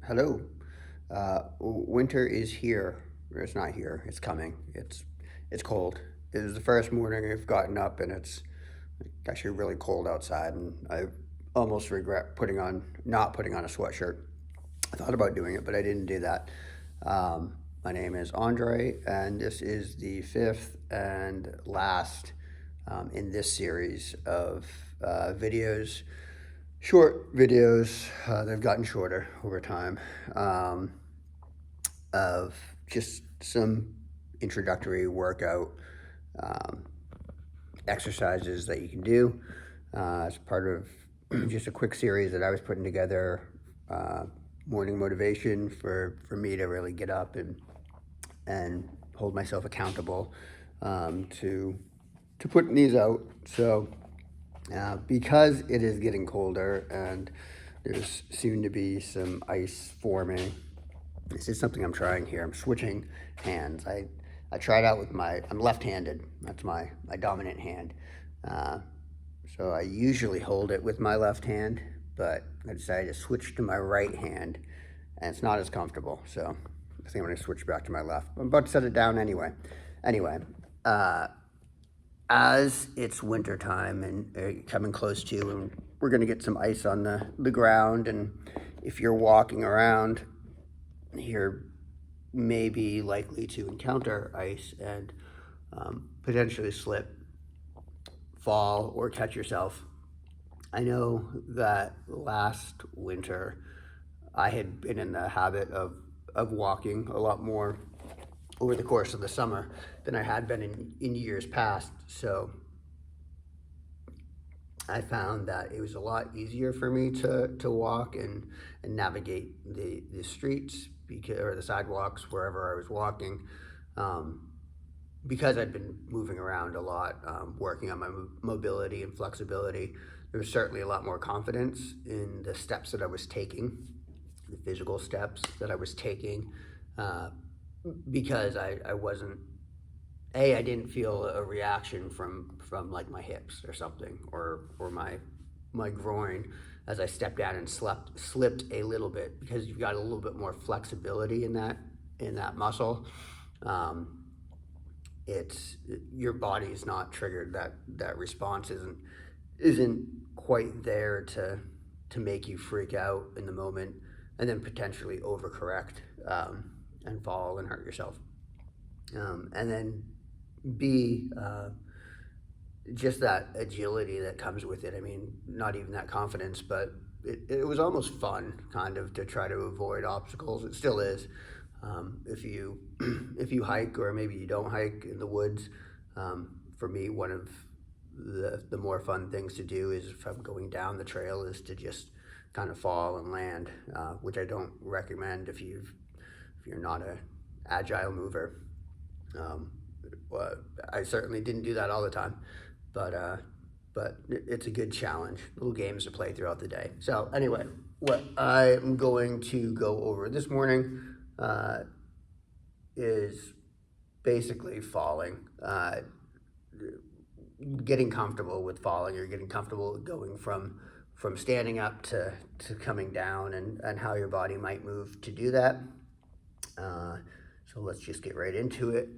Hello. Winter is here. Or it's not here. It's coming. It's cold. It is the first morning I've gotten up, and it's actually really cold outside, and I almost regret not putting on a sweatshirt. I thought about doing it, but I didn't do that. My name is Andre, and this is the fifth and last in this series of videos, short videos. They've gotten shorter over time, of just some introductory workout um, exercises that you can do as part of just a quick series that I was putting together. Morning motivation for me to really get up and hold myself accountable to putting these out. So because it is getting colder and there's soon to be some ice forming, this is something I'm trying here. I'm switching hands. I tried out with I'm left-handed. That's my dominant hand. Uh, so I usually hold it with my left hand, but I decided to switch to my right hand, and it's not as comfortable. So I think I'm going to switch back to my left. I'm about to set it down anyway. Anyway, uh, as it's winter time and coming close to, and we're going to get some ice on the ground, and if you're walking around, you're maybe likely to encounter ice and potentially slip, fall, or catch yourself. I know that last winter I had been in the habit of walking a lot more over the course of the summer than I had been in years past. So I found that it was a lot easier for me to walk and navigate the streets or the sidewalks wherever I was walking, um, because I'd been moving around a lot, working on my mobility and flexibility. There was certainly a lot more confidence in the steps that I was taking, the physical steps that I was taking, uh, because I wasn't I didn't feel a reaction from like my hips or something, or my groin as I stepped down and slipped a little bit, because you've got a little bit more flexibility in that muscle. Um, it's your body is not triggered. That response isn't quite there to make you freak out in the moment and then potentially overcorrect, and fall and hurt yourself. And then B, just that agility that comes with it. I mean, not even that confidence, but it was almost fun, kind of, to try to avoid obstacles. It still is. If you if you hike, or maybe you don't hike in the woods, for me, one of the more fun things to do is, if I'm going down the trail, is to just kind of fall and land, which I don't recommend if you're not a agile mover. Um, well, I certainly didn't do that all the time, but it's a good challenge. Little games to play throughout the day. So anyway, what I'm going to go over this morning uh, is basically falling, getting comfortable with falling, or getting comfortable going from standing up to coming down, and how your body might move to do that. Uh, so let's just get right into it.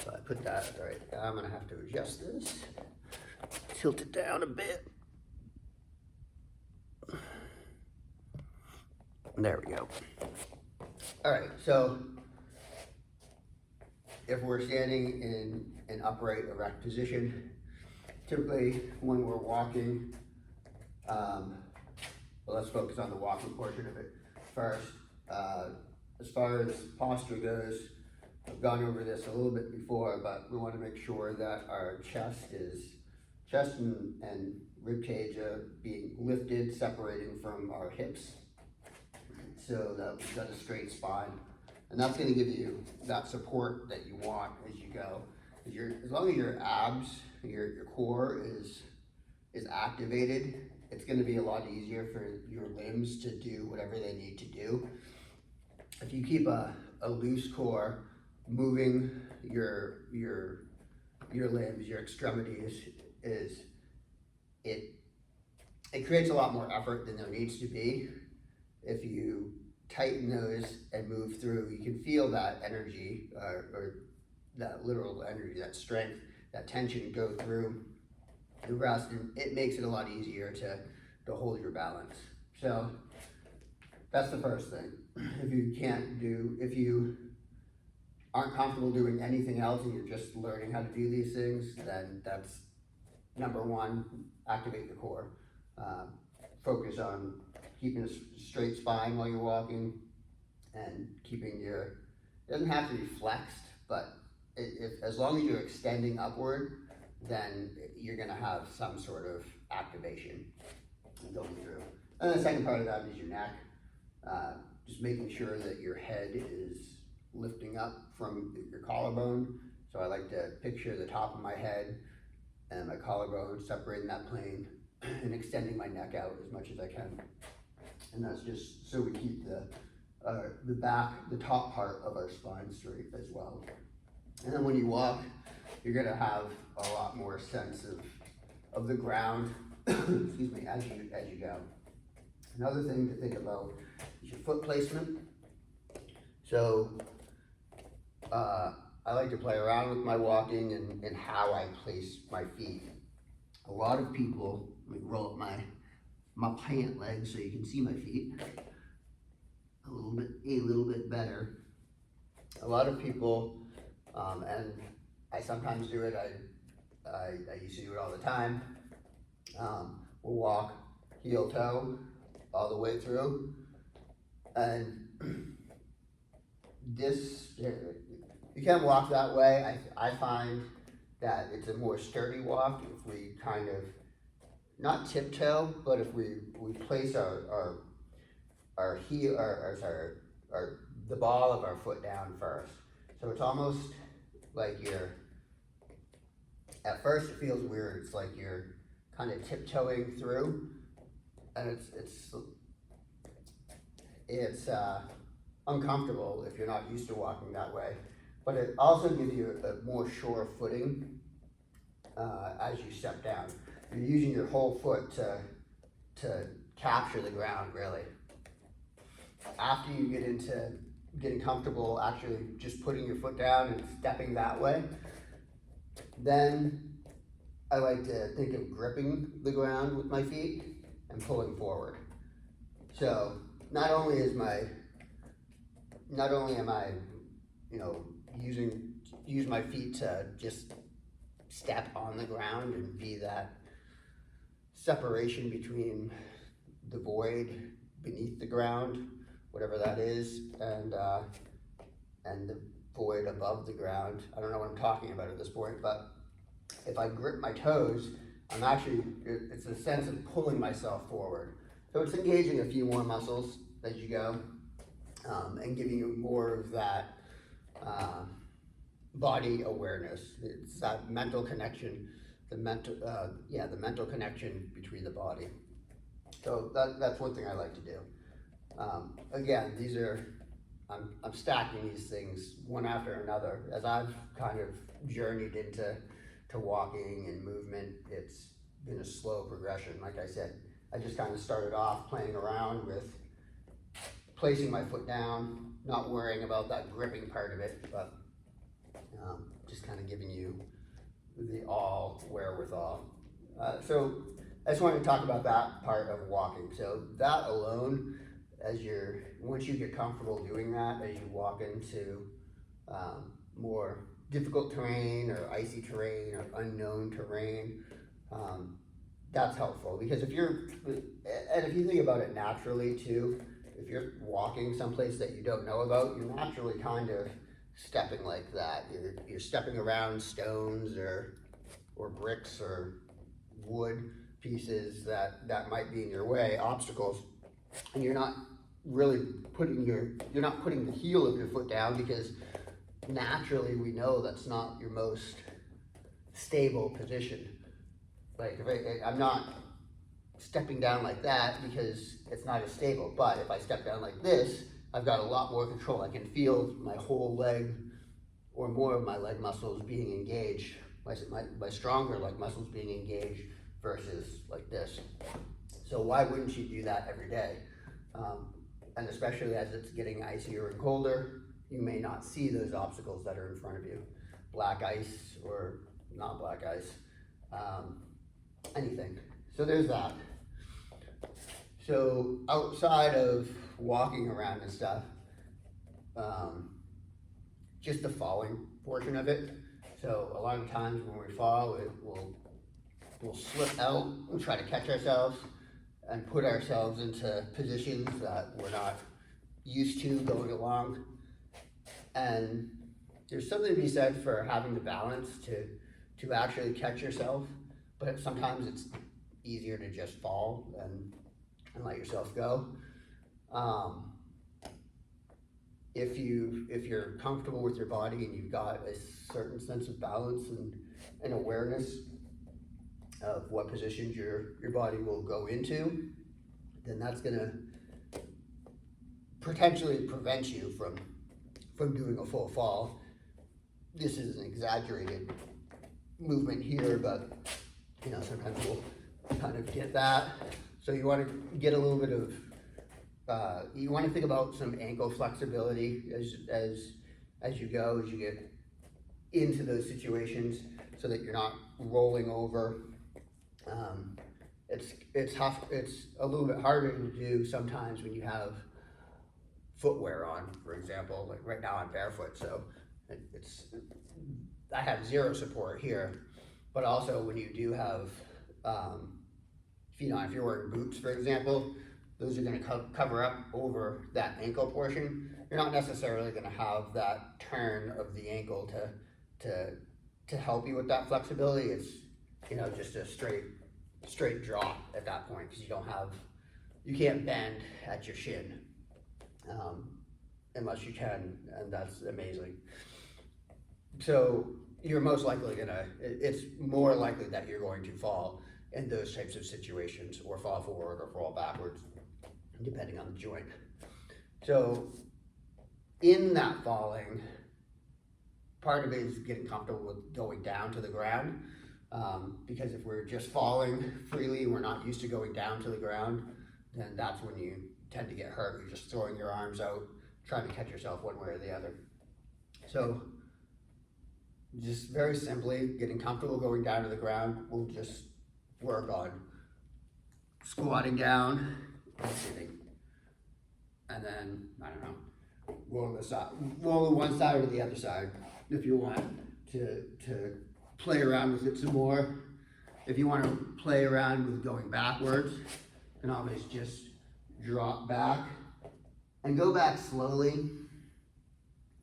So I put that right. I'm gonna have to adjust this, tilt it down a bit. There we go. All right. So if we're standing in an upright, erect position, typically when we're walking, um, well, let's focus on the walking portion of it first. As far as posture goes, I've gone over this a little bit before, but we want to make sure that our chest and rib cage are being lifted, separating from our hips, so that we've got a straight spine. And that's going to give you that support that you want as you go. As long as your abs, your core is activated, it's going to be a lot easier for your limbs to do whatever they need to do. If you keep a loose core, moving your limbs, your extremities, is it creates a lot more effort than there needs to be if you tighten those and move through, you can feel that energy, or that literal energy, that strength, that tension go through the rest, and it makes it a lot easier to hold your balance. So that's the first thing. If you aren't comfortable doing anything else and you're just learning how to do these things, then that's number one, activate the core. Focus on keeping a straight spine while you're walking, and keeping it doesn't have to be flexed, but as long as you're extending upward, then you're gonna have some sort of activation going through. And the second part of that is your neck. Just making sure that your head is lifting up from your collarbone. So I like to picture the top of my head and my collarbone, separating that plane and extending my neck out as much as I can. And that's just so we keep the top part of our spine straight as well. And then when you walk, you're gonna have a lot more sense of the ground, excuse me, as you go. Another thing to think about is your foot placement. So I like to play around with my walking and how I place my feet. A lot of people, let me roll up my pant legs so you can see my feet a little bit better. A lot of people, and I sometimes do it, I used to do it all the time, will walk heel toe all the way through, and you can walk that way. I find that it's a more sturdy walk if we kind of, not tiptoe, but if we place our heel, the ball of our foot down first. So it's almost like at first it feels weird. It's like you're kind of tiptoeing through, and it's uncomfortable if you're not used to walking that way. But it also gives you a more sure footing as you step down. You're using your whole foot to capture the ground, really. After you get into getting comfortable actually just putting your foot down and stepping that way, then I like to think of gripping the ground with my feet and pulling forward. So not only am I, use my feet to just step on the ground and be that separation between the void beneath the ground, whatever that is, and the void above the ground. I don't know what I'm talking about at this point, but if I grip my toes, it's a sense of pulling myself forward. So it's engaging a few more muscles as you go, and giving you more of that body awareness. It's that mental connection, the mental connection between the body. So that's one thing I like to do. Again, I'm stacking these things one after another. As I've kind of journeyed into walking and movement, it's been a slow progression. Like I said, I just kind of started off playing around with placing my foot down, not worrying about that gripping part of it, but just kind of giving you the all wherewithal. So I just wanted to talk about that part of walking. So that alone, once you get comfortable doing that, as you walk into more difficult terrain or icy terrain or unknown terrain, that's helpful. Because if you think about it naturally too, if you're walking someplace that you don't know about, you're naturally kind of stepping like that. You're stepping around stones or bricks or wood pieces that might be in your way, obstacles, and you're not really putting the heel of your foot down, because naturally we know that's not your most stable position. Like I'm not stepping down like that because it's not as stable, but if I step down like this, I've got a lot more control. I can feel my whole leg or more of my leg muscles being engaged, my stronger leg muscles being engaged versus like this. So why wouldn't you do that every day? and especially as it's getting icier and colder, you may not see those obstacles that are in front of you. Black ice or not black ice, anything. So there's that. So outside of walking around and stuff, just the falling portion of it. So a lot of times when we fall, we'll slip out and try to catch ourselves and put ourselves into positions that we're not used to going along. And there's something to be said for having the balance to actually catch yourself, but sometimes it's easier to just fall and let yourself go. If you're comfortable with your body and you've got a certain sense of balance and awareness of what positions your body will go into, then that's gonna potentially prevent you from doing a full fall. This is an exaggerated movement here, but sometimes we'll kind of get that. So you want to get a little bit of, you want to think about some ankle flexibility as you go, as you get into those situations, so that you're not rolling over. It's tough. It's a little bit harder to do sometimes when you have footwear on, for example. Like right now I'm barefoot, so I have zero support here. But also when you do have, if you're wearing boots, for example, those are going to cover up over that ankle portion. You're not necessarily going to have that turn of the ankle to help you with that flexibility. It's just a straight drop at that point, because you can't bend at your shin unless you can, and that's amazing. So you're most likely it's more likely that you're going to fall in those types of situations, or fall forward or fall backwards, depending on the joint. So in that falling, part of it is getting comfortable with going down to the ground, because if we're just falling freely, we're not used to going down to the ground, then that's when you tend to get hurt. You're just throwing your arms out, trying to catch yourself one way or the other. So just very simply, getting comfortable going down to the ground, we'll just work on squatting down and sitting. And then, roll to one side or to the other side if you want to play around with it some more. If you want to play around with going backwards, you can always just drop back and go back slowly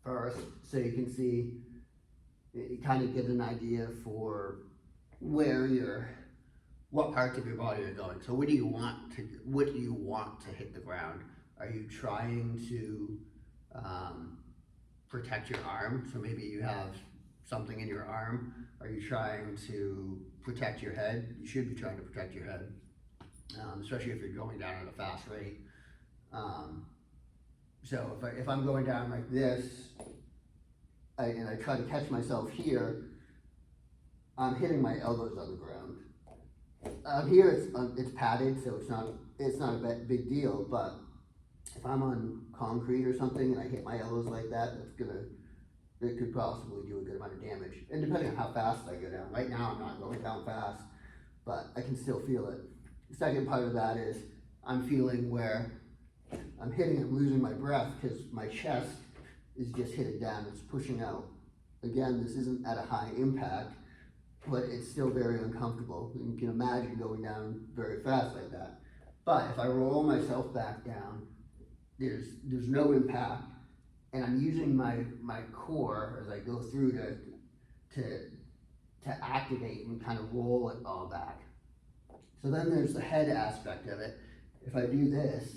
first, so you can see, you kind of get an idea for what parts of your body are going. So what do you want to hit the ground? Are you trying to protect your arm? So maybe you have something in your arm. Are you trying to protect your head? You should be trying to protect your head, especially if you're going down at a fast rate. So if I'm going down like this, and I try to catch myself here, I'm hitting my elbows on the ground. Here it's padded, so it's not a big deal. But if I'm on concrete or something and I hit my elbows like that, it could possibly do a good amount of damage. And depending on how fast I go down. Right now I'm not going down fast, but I can still feel it. The second part of that is I'm feeling where I'm losing my breath, because my chest is just hitting down, it's pushing out. Again, this isn't at a high impact, but it's still very uncomfortable. You can imagine going down very fast like that. But if I roll myself back down, there's no impact, and I'm using my core as I go through to activate and kind of roll it all back. So then there's the head aspect of it. If I do this,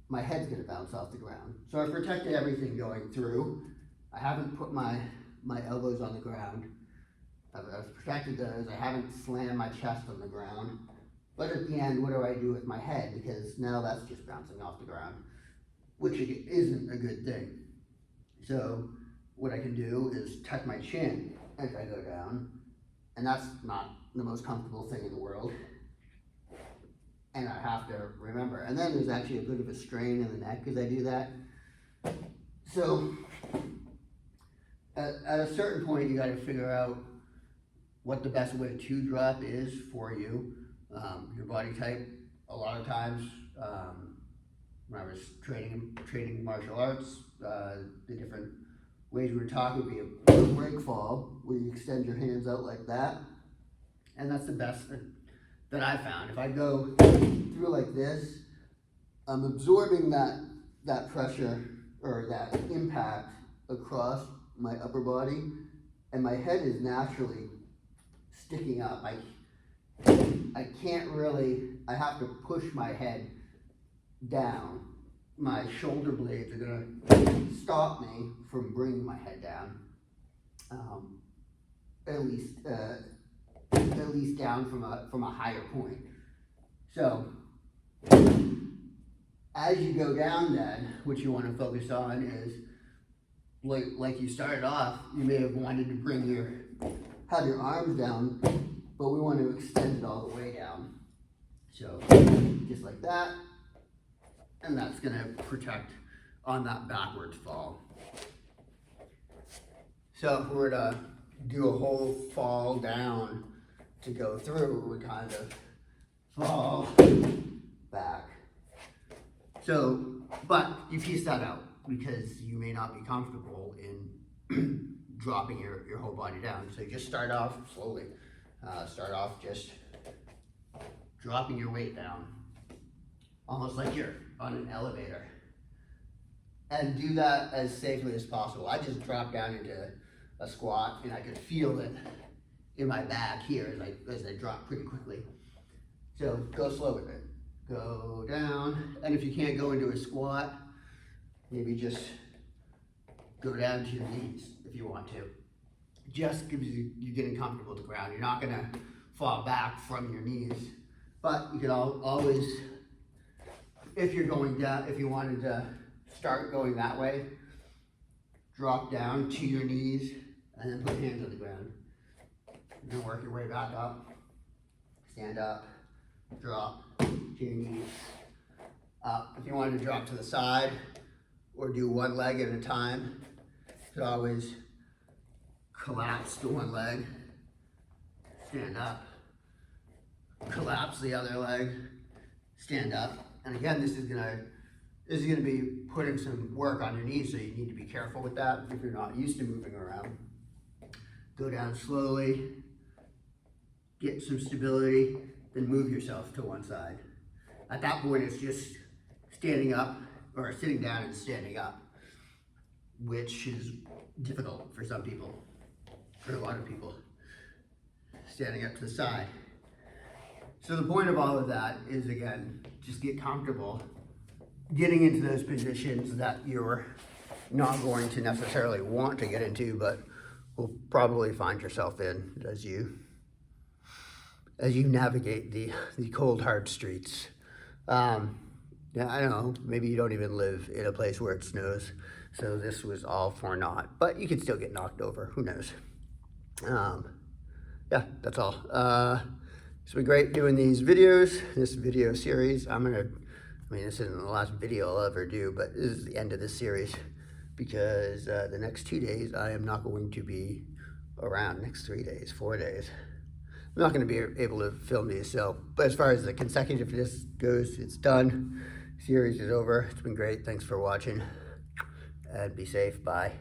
my head's gonna bounce off the ground. So I've protected everything going through. I haven't put my elbows on the ground. I've protected those. I haven't slammed my chest on the ground. But at the end, what do I do with my head? Because now that's just bouncing off the ground, which isn't a good thing. So what I can do is tuck my chin as I go down, and that's not the most comfortable thing in the world. and I have to remember. And then there's actually a bit of a strain in the neck as I do that. So at a certain point, you got to figure out what the best way to drop is for you, your body type. A lot of times, when I was training martial arts, the different ways we were talking would be a break fall, where you extend your hands out like that, and that's the best that I found. If I go through like this, I'm absorbing that pressure or that impact across my upper body, and my head is naturally sticking up. I can't really, I have to push my head down. My shoulder blades are gonna stop me from bringing my head down, at least down from a higher point. So as you go down then, what you want to focus on is, like you started off, you may have wanted to have your arms down, but we want to extend it all the way down. So just like that, and that's going to protect on that backwards fall. So if we were to do a whole fall down to go through, we kind of fall back. So, but you piece that out because you may not be comfortable in dropping your whole body down. So you just start off slowly. Start off just dropping your weight down, almost like you're on an elevator. And do that as safely as possible. I just dropped down into a squat and I could feel it in my back here as I drop pretty quickly. So go slow with it. Go down, and if you can't go into a squat, maybe just go down to your knees if you want to. Just because you're getting comfortable with the ground. You're not gonna fall back from your knees, but you can always, if you're going down, if you wanted to start going that way, drop down to your knees and then put hands on the ground. And then work your way back up, stand up, drop to your knees, up. If you wanted to drop to the side or do one leg at a time, you could always collapse to one leg, stand up, collapse the other leg, stand up. And again, this is gonna be putting some work on your knees, so you need to be careful with that if you're not used to moving around. Go down slowly, get some stability, then move yourself to one side. At that point, it's just standing up, or sitting down and standing up, which is difficult for some people, for a lot of people, standing up to the side. So the point of all of that is, again, just get comfortable getting into those positions that you're not going to necessarily want to get into, but will probably find yourself in as you navigate the cold, hard streets. Yeah, I don't know, maybe you don't even live in a place where it snows, so this was all for naught, but you could still get knocked over, who knows. Yeah, that's all. It's been great doing these videos, this video series. This isn't the last video I'll ever do, but this is the end of this series because the next 2 days I am not going to be around. Next 3 days, 4 days. I'm not going to be able to film these, but as far as the consecutiveness goes, it's done. Series is over. It's been great. Thanks for watching, and be safe. Bye.